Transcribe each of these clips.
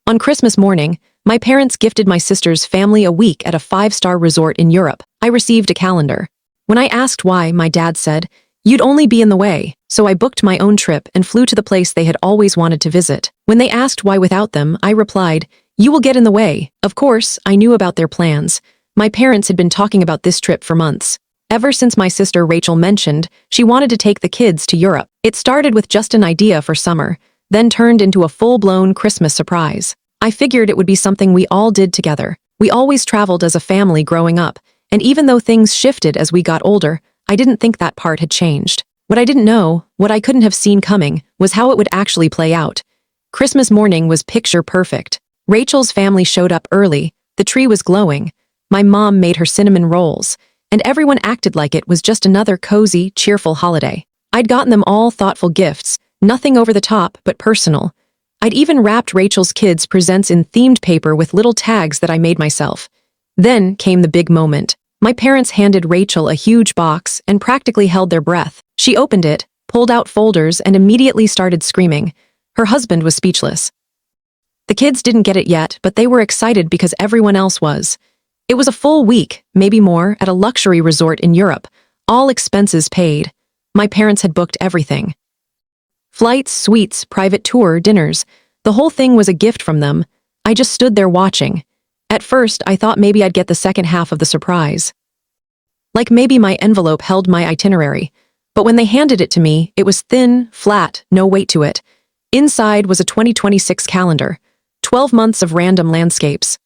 On Christmas morning, my parents gifted my sister's family a week at a five-star resort in Europe. I received a calendar. When I asked why, my dad said, "You'd only be in the way," so I booked my own trip and flew to the place they had always wanted to visit. When they asked why without them, I replied, "You will get in the way." Of course, I knew about their plans. My parents had been talking about this trip for months. Ever since my sister Rachel mentioned she wanted to take the kids to Europe. It started with just an idea for summer, then turned into a full-blown Christmas surprise. I figured it would be something we all did together. We always traveled as a family growing up, and even though things shifted as we got older, I didn't think that part had changed. What I didn't know, what I couldn't have seen coming, was how it would actually play out. Christmas morning was picture perfect. Rachel's family showed up early, the tree was glowing, my mom made her cinnamon rolls, and everyone acted like it was just another cozy, cheerful holiday. I'd gotten them all thoughtful gifts, nothing over the top but personal. I'd even wrapped Rachel's kids' presents in themed paper with little tags that I made myself. Then came the big moment. My parents handed Rachel a huge box and practically held their breath. She opened it, pulled out folders, and immediately started screaming. Her husband was speechless. The kids didn't get it yet, but they were excited because everyone else was. It was a full week, maybe more, at a luxury resort in Europe, all expenses paid. My parents had booked everything. Flights, suites, private tour, dinners. The whole thing was a gift from them. I just stood there watching. At first, I thought maybe I'd get the second half of the surprise. Like maybe my envelope held my itinerary. But when they handed it to me, it was thin, flat, no weight to it. Inside was a 2026 calendar. 12 months of random landscapes.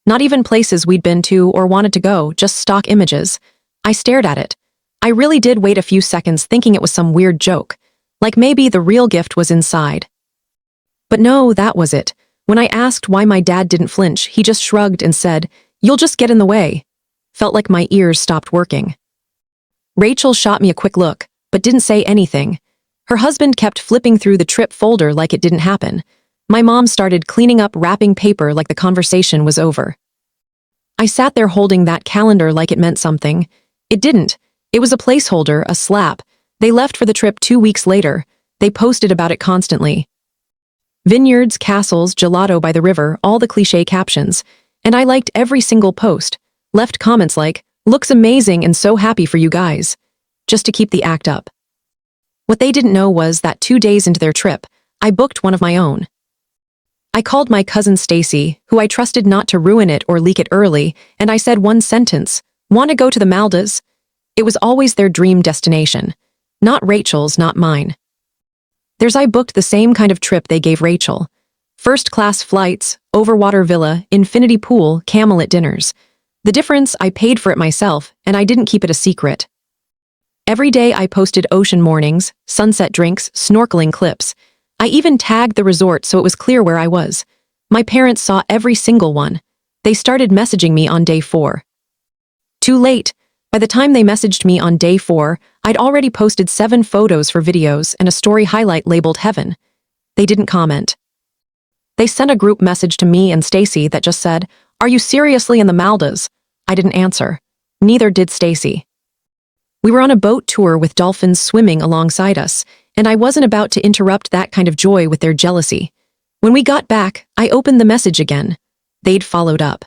Not even places we'd been to or wanted to go, just stock images. I stared at it. I really did wait a few seconds thinking it was some weird joke. Like maybe the real gift was inside. But no, that was it. When I asked why my dad didn't flinch, he just shrugged and said, "You'll just get in the way." Felt like my ears stopped working. Rachel shot me a quick look, but didn't say anything. Her husband kept flipping through the trip folder like it didn't happen. My mom started cleaning up wrapping paper like the conversation was over. I sat there holding that calendar like it meant something. It didn't. It was a placeholder, a slap. They left for the trip 2 weeks later. They posted about it constantly. Vineyards, castles, gelato by the river, all the cliché captions. And I liked every single post. Left comments like, "Looks amazing and so happy for you guys." Just to keep the act up. What they didn't know was that 2 days into their trip, I booked one of my own. I called my cousin Stacy, who I trusted not to ruin it or leak it early, and I said one sentence, "Want to go to the Maldives?" It was always their dream destination. Not Rachel's, not mine. I booked the same kind of trip they gave Rachel. First-class flights, overwater villa, infinity pool, Camelot dinners. The difference, I paid for it myself, and I didn't keep it a secret. Every day I posted ocean mornings, sunset drinks, snorkeling clips. I even tagged the resort so it was clear where I was. My parents saw every single one. They started messaging me on day 4. Too late. By the time they messaged me on day 4, I'd already posted 7 photos for videos and a story highlight labeled Heaven. They didn't comment. They sent a group message to me and Stacy that just said, "Are you seriously in the Maldives?" I didn't answer. Neither did Stacy. We were on a boat tour with dolphins swimming alongside us, and I wasn't about to interrupt that kind of joy with their jealousy. When we got back, I opened the message again. They'd followed up.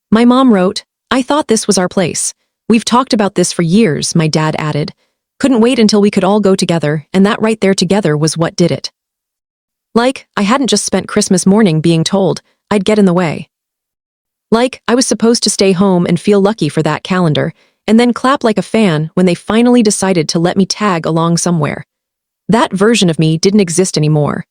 My mom wrote, "I thought this was our place. We've talked about this for years," my dad added. "Couldn't wait until we could all go together, and that right there together was what did it." Like, I hadn't just spent Christmas morning being told I'd get in the way. Like, I was supposed to stay home and feel lucky for that calendar, and then clap like a fan when they finally decided to let me tag along somewhere. That version of me didn't exist anymore.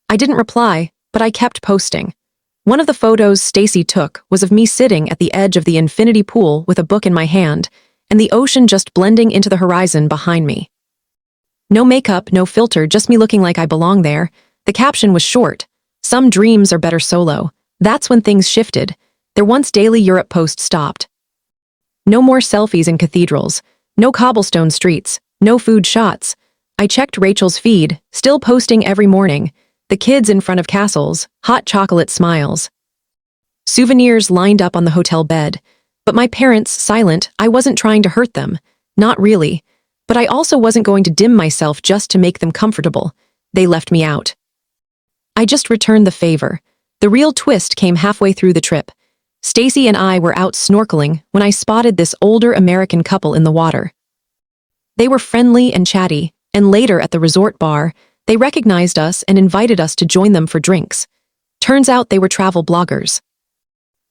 I didn't reply, but I kept posting. One of the photos Stacy took was of me sitting at the edge of the infinity pool with a book in my hand, and the ocean just blending into the horizon behind me. No makeup, no filter, just me looking like I belong there. The caption was short. "Some dreams are better solo." That's when things shifted. Their once daily Europe post stopped. No more selfies in cathedrals, no cobblestone streets, no food shots. I checked Rachel's feed, still posting every morning. The kids in front of castles, hot chocolate smiles. Souvenirs lined up on the hotel bed. But my parents, silent. I wasn't trying to hurt them. Not really. But I also wasn't going to dim myself just to make them comfortable. They left me out. I just returned the favor. The real twist came halfway through the trip. Stacy and I were out snorkeling when I spotted this older American couple in the water. They were friendly and chatty, and later at the resort bar, they recognized us and invited us to join them for drinks. Turns out they were travel bloggers.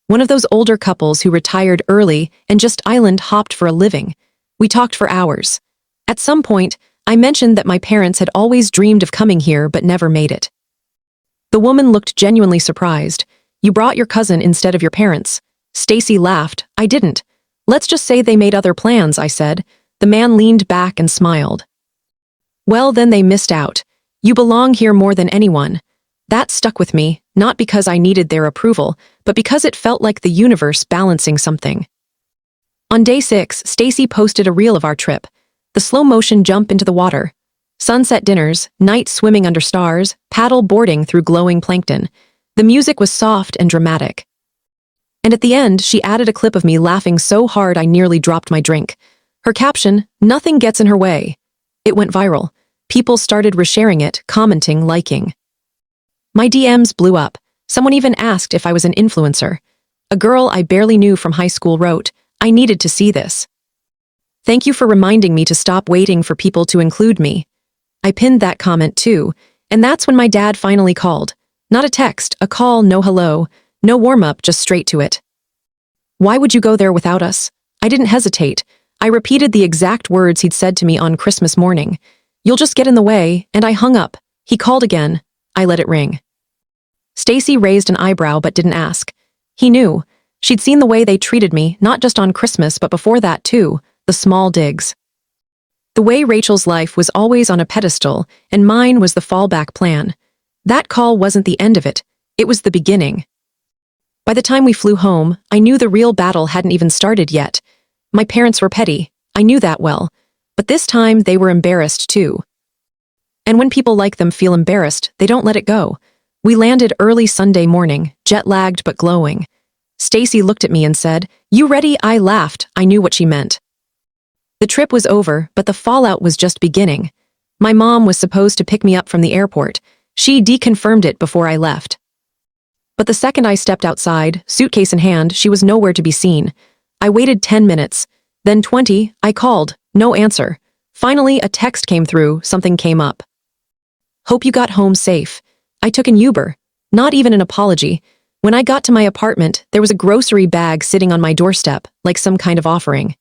One of those older couples who retired early and just island hopped for a living. We talked for hours. At some point, I mentioned that my parents had always dreamed of coming here but never made it. The woman looked genuinely surprised. "You brought your cousin instead of your parents." Stacy laughed. "I didn't. Let's just say they made other plans," I said. The man leaned back and smiled. "Well, then they missed out. You belong here more than anyone." That stuck with me, not because I needed their approval, but because it felt like the universe balancing something. On day 6, Stacy posted a reel of our trip. The slow-motion jump into the water. Sunset dinners, night swimming under stars, paddle boarding through glowing plankton. The music was soft and dramatic. And at the end, she added a clip of me laughing so hard I nearly dropped my drink. Her caption, "Nothing gets in her way." It went viral. People started resharing it, commenting, liking. My DMs blew up. Someone even asked if I was an influencer. A girl I barely knew from high school wrote, "I needed to see this. Thank you for reminding me to stop waiting for people to include me." I pinned that comment too, and that's when my dad finally called. Not a text, a call, no hello, no warm-up, just straight to it. "Why would you go there without us?" I didn't hesitate. I repeated the exact words he'd said to me on Christmas morning. "You'll just get in the way," and I hung up. He called again. I let it ring. Stacy raised an eyebrow but didn't ask. He knew. She'd seen the way they treated me, not just on Christmas but before that too, the small digs. The way Rachel's life was always on a pedestal, and mine was the fallback plan. That call wasn't the end of it. It was the beginning. By the time we flew home, I knew the real battle hadn't even started yet. My parents were petty. I knew that well. But this time they were embarrassed too. And when people like them feel embarrassed, they don't let it go. We landed early Sunday morning, jet-lagged but glowing. Stacy looked at me and said, "You ready?" I laughed. I knew what she meant. The trip was over, but the fallout was just beginning. My mom was supposed to pick me up from the airport. She deconfirmed it before I left. But the second I stepped outside, suitcase in hand, she was nowhere to be seen. I waited 10 minutes. Then 20, I called. No answer. Finally, a text came through, something came up. "Hope you got home safe." I took an Uber. Not even an apology. When I got to my apartment, there was a grocery bag sitting on my doorstep, like some kind of offering.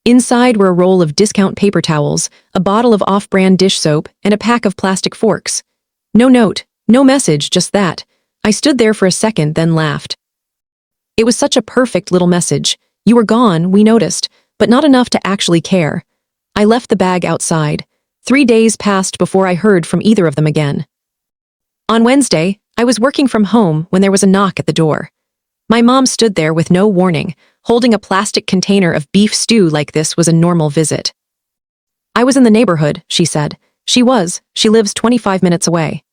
Inside were a roll of discount paper towels, a bottle of off-brand dish soap, and a pack of plastic forks. No note, no message, just that. I stood there for a second, then laughed. It was such a perfect little message. You were gone, we noticed, but not enough to actually care. I left the bag outside. 3 days passed before I heard from either of them again. On Wednesday, I was working from home when there was a knock at the door. My mom stood there with no warning, holding a plastic container of beef stew like this was a normal visit. "I was in the neighborhood," she said. She lives 25 minutes away.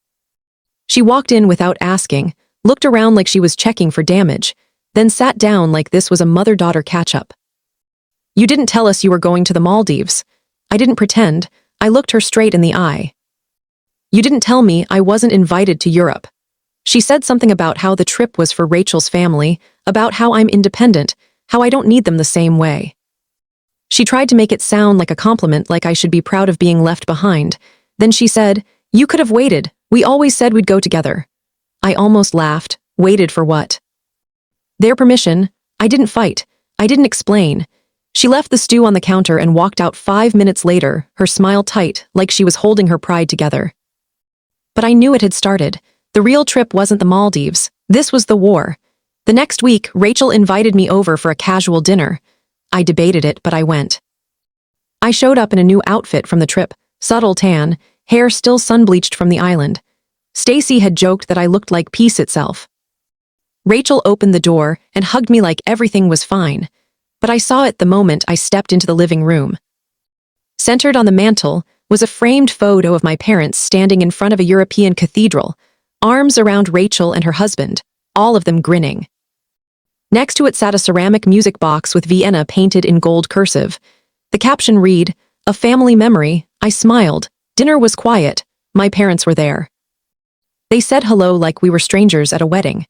She walked in without asking, looked around like she was checking for damage, then sat down like this was a mother-daughter catch-up. "You didn't tell us you were going to the Maldives." I didn't pretend. I looked her straight in the eye. "You didn't tell me I wasn't invited to Europe." She said something about how the trip was for Rachel's family, about how I'm independent, how I don't need them the same way. She tried to make it sound like a compliment, like I should be proud of being left behind. Then she said, "You could have waited. We always said we'd go together." I almost laughed. Waited for what? Their permission. I didn't fight. I didn't explain. She left the stew on the counter and walked out 5 minutes later, her smile tight, like she was holding her pride together. But I knew it had started. The real trip wasn't the Maldives. This was the war. The next week, Rachel invited me over for a casual dinner. I debated it, but I went. I showed up in a new outfit from the trip, subtle tan, hair still sun-bleached from the island. Stacy had joked that I looked like peace itself. Rachel opened the door and hugged me like everything was fine. But I saw it the moment I stepped into the living room. Centered on the mantel was a framed photo of my parents standing in front of a European cathedral, arms around Rachel and her husband, all of them grinning. Next to it sat a ceramic music box with Vienna painted in gold cursive. The caption read, "A family memory." I smiled. Dinner was quiet. My parents were there. They said hello like we were strangers at a wedding.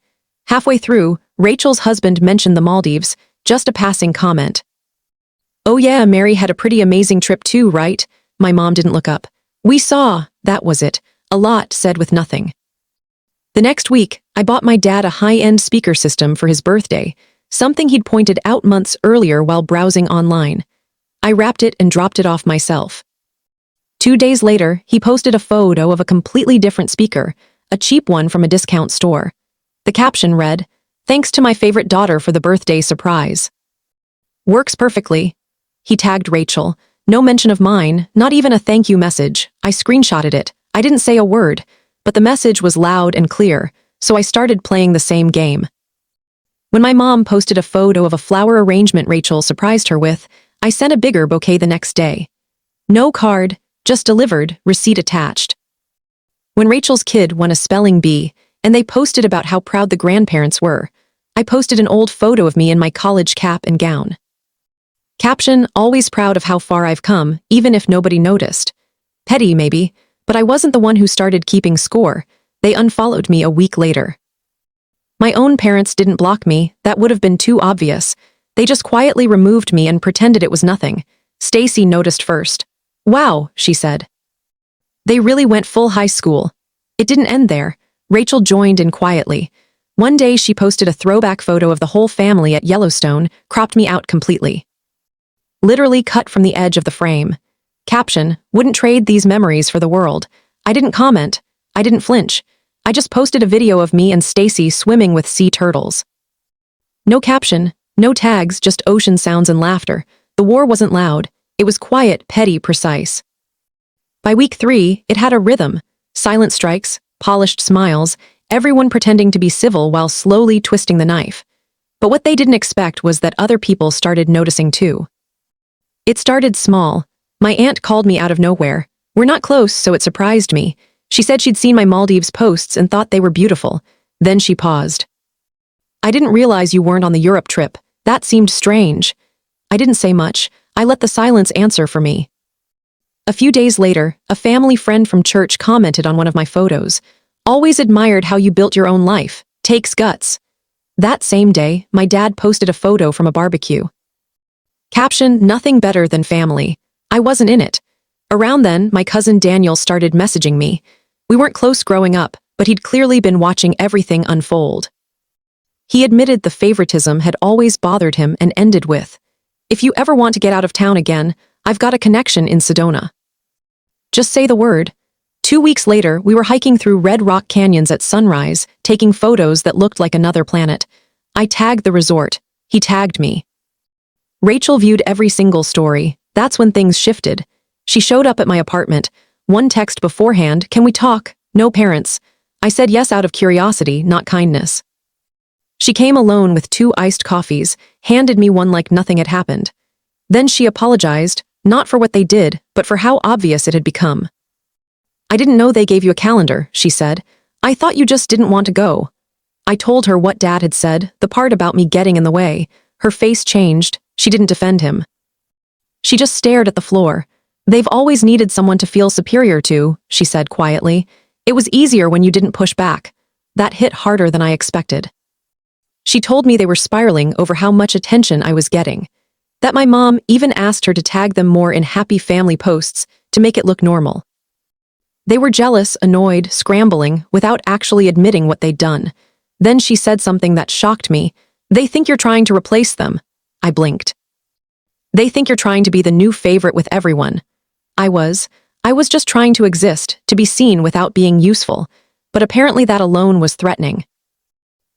Halfway through, Rachel's husband mentioned the Maldives, just a passing comment. "Oh yeah, Mary had a pretty amazing trip too, right?" My mom didn't look up. "We saw, that was it." A lot said with nothing. The next week, I bought my dad a high-end speaker system for his birthday, something he'd pointed out months earlier while browsing online. I wrapped it and dropped it off myself. 2 days later, he posted a photo of a completely different speaker, a cheap one from a discount store. The caption read, "Thanks to my favorite daughter for the birthday surprise." "Works perfectly." He tagged Rachel. No mention of mine, not even a thank you message. I screenshotted it. I didn't say a word, but the message was loud and clear, so I started playing the same game. When my mom posted a photo of a flower arrangement Rachel surprised her with, I sent a bigger bouquet the next day. No card, just delivered, receipt attached. When Rachel's kid won a spelling bee, and they posted about how proud the grandparents were, I posted an old photo of me in my college cap and gown. Caption, "Always proud of how far I've come, even if nobody noticed." Petty, maybe, but I wasn't the one who started keeping score. They unfollowed me a week later. My own parents didn't block me, that would have been too obvious. They just quietly removed me and pretended it was nothing. Stacy noticed first. "Wow," she said. They really went full high school. It didn't end there. Rachel joined in quietly. One day she posted a throwback photo of the whole family at Yellowstone, cropped me out completely. Literally cut from the edge of the frame. Caption, "Wouldn't trade these memories for the world." I didn't comment. I didn't flinch. I just posted a video of me and Stacy swimming with sea turtles. No caption, no tags, just ocean sounds and laughter. The war wasn't loud. It was quiet, petty, precise. By week 3, it had a rhythm. Silent strikes, polished smiles, everyone pretending to be civil while slowly twisting the knife. But what they didn't expect was that other people started noticing too. It started small. My aunt called me out of nowhere. We're not close, so it surprised me. She said she'd seen my Maldives posts and thought they were beautiful. Then she paused. "I didn't realize you weren't on the Europe trip. That seemed strange." I didn't say much. I let the silence answer for me. A few days later, a family friend from church commented on one of my photos. "Always admired how you built your own life. Takes guts." That same day, my dad posted a photo from a barbecue. Caption, "Nothing better than family." I wasn't in it. Around then, my cousin Daniel started messaging me. We weren't close growing up, but he'd clearly been watching everything unfold. He admitted the favoritism had always bothered him and ended with, "If you ever want to get out of town again, I've got a connection in Sedona. Just say the word." 2 weeks later, we were hiking through Red Rock Canyons at sunrise, taking photos that looked like another planet. I tagged the resort. He tagged me. Rachel viewed every single story. That's when things shifted. She showed up at my apartment. One text beforehand, "Can we talk? No parents." I said yes out of curiosity, not kindness. She came alone with 2 iced coffees, handed me one like nothing had happened. Then she apologized, not for what they did, but for how obvious it had become. "I didn't know they gave you a calendar," she said. "I thought you just didn't want to go." I told her what Dad had said, the part about me getting in the way. Her face changed. She didn't defend him. She just stared at the floor. "They've always needed someone to feel superior to," she said quietly. "It was easier when you didn't push back." That hit harder than I expected. She told me they were spiraling over how much attention I was getting. That my mom even asked her to tag them more in happy family posts to make it look normal. They were jealous, annoyed, scrambling, without actually admitting what they'd done. Then she said something that shocked me. "They think you're trying to replace them." I blinked. "They think you're trying to be the new favorite with everyone." I was just trying to exist, to be seen without being useful, but apparently that alone was threatening.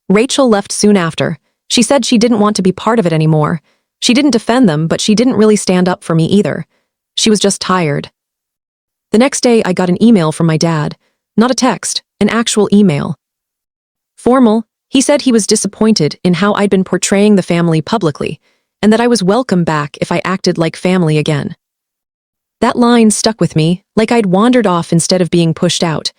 Rachel left soon after. She said she didn't want to be part of it anymore. She didn't defend them, but she didn't really stand up for me either. She was just tired. The next day, I got an email from my dad. Not a text, an actual email. Formal, he said he was disappointed in how I'd been portraying the family publicly, and that I was welcome back if I acted like family again. That line stuck with me, like I'd wandered off instead of being pushed out.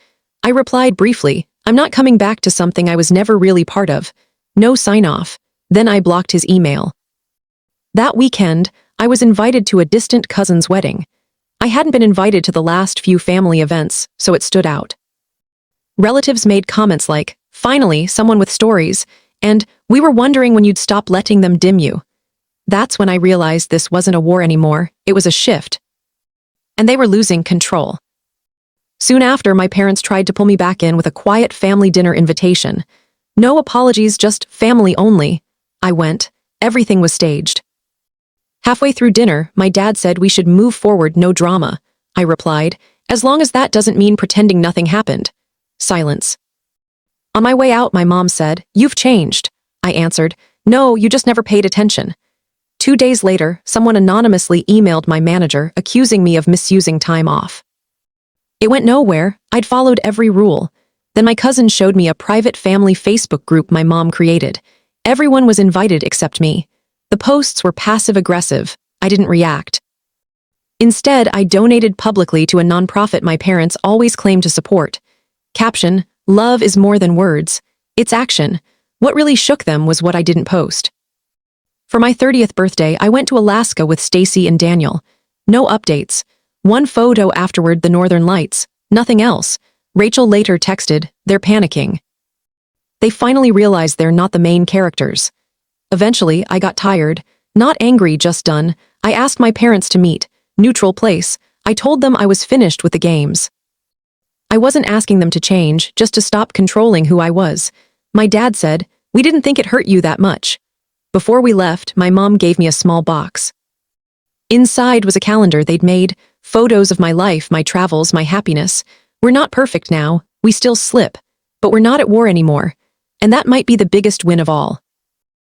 I replied briefly, "I'm not coming back to something I was never really part of." No sign-off. Then I blocked his email. That weekend, I was invited to a distant cousin's wedding. I hadn't been invited to the last few family events, so it stood out. Relatives made comments like, "Finally, someone with stories," and "We were wondering when you'd stop letting them dim you." That's when I realized this wasn't a war anymore, it was a shift. And they were losing control. Soon after, my parents tried to pull me back in with a quiet family dinner invitation. No apologies, just family only. I went. Everything was staged. Halfway through dinner, my dad said we should move forward, no drama. I replied, as long as that doesn't mean pretending nothing happened. Silence. On my way out, my mom said, "You've changed." I answered, "No, you just never paid attention." 2 days later, someone anonymously emailed my manager accusing me of misusing time off. It went nowhere. I'd followed every rule. Then my cousin showed me a private family Facebook group my mom created. Everyone was invited except me. The posts were passive-aggressive. I didn't react. Instead, I donated publicly to a nonprofit my parents always claimed to support. Caption, "Love is more than words. It's action." What really shook them was what I didn't post. For my 30th birthday, I went to Alaska with Stacy and Daniel. No updates. One photo afterward, the Northern Lights. Nothing else. Rachel later texted, "They're panicking." They finally realized they're not the main characters. Eventually, I got tired. Not angry, just done. I asked my parents to meet. Neutral place. I told them I was finished with the games. I wasn't asking them to change, just to stop controlling who I was. My dad said, "We didn't think it hurt you that much." Before we left, my mom gave me a small box. Inside was a calendar they'd made, photos of my life, my travels, my happiness. We're not perfect now, we still slip, but we're not at war anymore. And that might be the biggest win of all.